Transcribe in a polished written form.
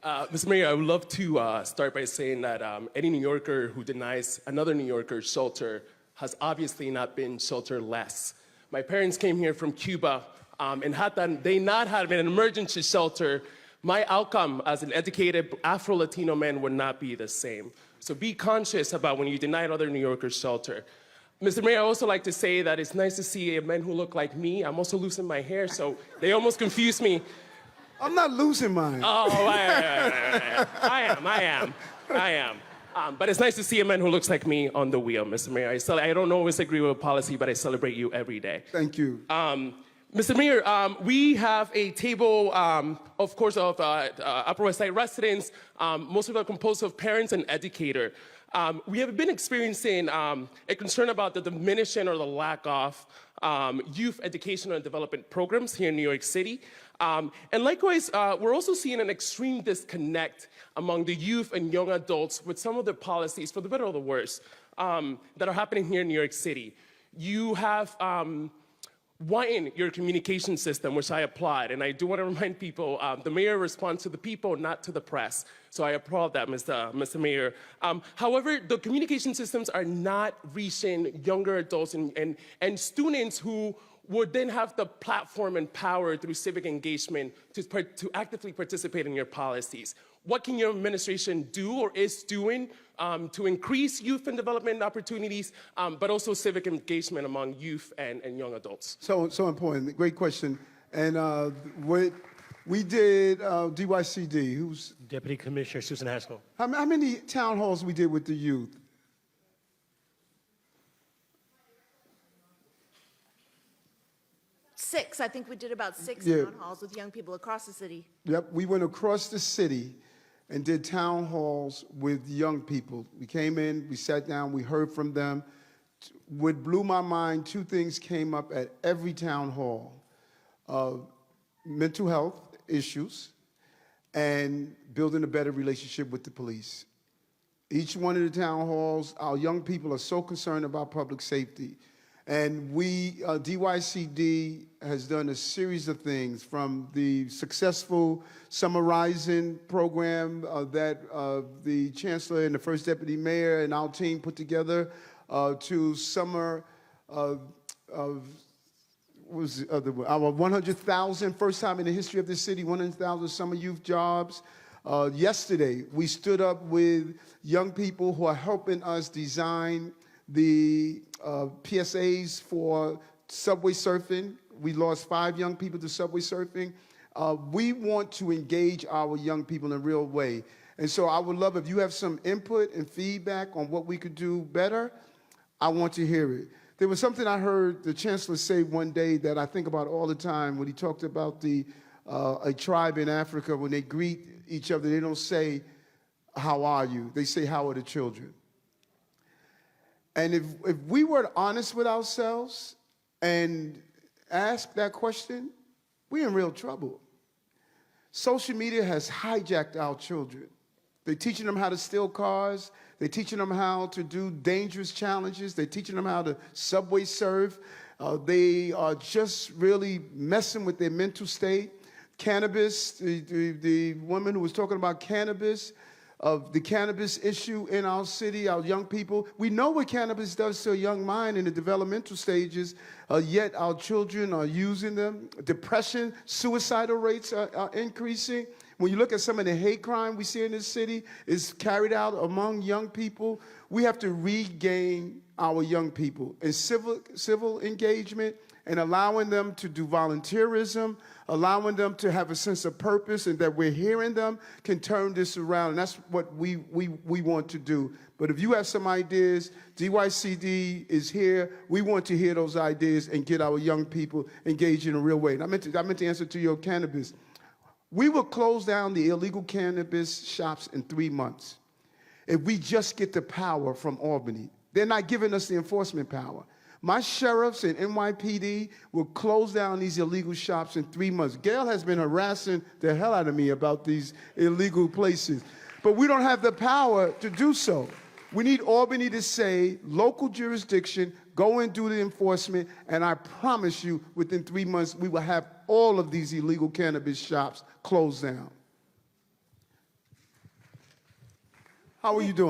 Mr. Mayor, I would love to start by saying that any New Yorker who denies another New Yorker shelter has obviously not been shelterless. My parents came here from Cuba, and had they not had been an emergency shelter, my outcome as an educated Afro-Latino man would not be the same. So be conscious about when you deny other New Yorkers shelter. Mr. Mayor, I also like to say that it's nice to see men who look like me. I'm also losing my hair, so they almost confuse me. I'm not losing mine. Oh, I am. But it's nice to see a man who looks like me on the wheel, Mr. Mayor. I don't always agree with policy, but I celebrate you every day. Thank you. Mr. Mayor, we have a table, of course, of Upper West Side residents, most of them composed of parents and educators. We have been experiencing a concern about the diminishing or the lack of youth educational and development programs here in New York City. And likewise, we're also seeing an extreme disconnect among the youth and young adults with some of the policies, for the better or the worse, that are happening here in New York City. You have widen your communication system, which I applaud, and I do want to remind people, the mayor responds to the people, not to the press. So I applaud that, Mr. Mayor. However, the communication systems are not reaching younger adults and students who would then have the platform and power through civic engagement to actively participate in your policies. What can your administration do or is doing to increase youth and development opportunities, but also civic engagement among youth and young adults? So important, great question. And we did DYCD, who's? Deputy Commissioner Susan Haskell. How many town halls we did with the youth? Six. I think we did about six town halls with young people across the city. Yep, we went across the city and did town halls with young people. We came in, we sat down, we heard from them. What blew my mind, two things came up at every town hall. Mental health issues and building a better relationship with the police. Each one of the town halls, our young people are so concerned about public safety. And DYCD has done a series of things, from the successful Summer Rising program that the Chancellor and the First Deputy Mayor and our team put together, to summer our 100,000, first time in the history of the city, 100,000 summer youth jobs. Yesterday, we stood up with young people who are helping us design the PSAs for subway surfing. We lost 5 young people to subway surfing. We want to engage our young people in a real way. And so I would love if you have some input and feedback on what we could do better. I want to hear it. There was something I heard the Chancellor say one day that I think about all the time when he talked about a tribe in Africa. When they greet each other, they don't say, "How are you?" They say, "How are the children?" And if we were honest with ourselves and ask that question, we're in real trouble. Social media has hijacked our children. They're teaching them how to steal cars. They're teaching them how to do dangerous challenges. They're teaching them how to subway surf. They are just really messing with their mental state. Cannabis, the woman who was talking about cannabis, of the cannabis issue in our city, our young people. We know what cannabis does to a young mind in the developmental stages, yet our children are using them. Depression, suicidal rates are increasing. When you look at some of the hate crime we see in this city is carried out among young people. We have to regain our young people in civil engagement and allowing them to do volunteerism, allowing them to have a sense of purpose, and that we're hearing them can turn this around. And that's what we want to do. But if you have some ideas, DYCD is here. We want to hear those ideas and get our young people engaged in a real way. And I meant to answer to your cannabis. We will close down the illegal cannabis shops in 3 months if we just get the power from Albany. They're not giving us the enforcement power. My sheriffs and NYPD will close down these illegal shops in 3 months. Gail has been harassing the hell out of me about these illegal places. But we don't have the power to do so. We need Albany to say, local jurisdiction, go and do the enforcement, and I promise you, within 3 months, we will have all of these illegal cannabis shops closed down. How are you doing?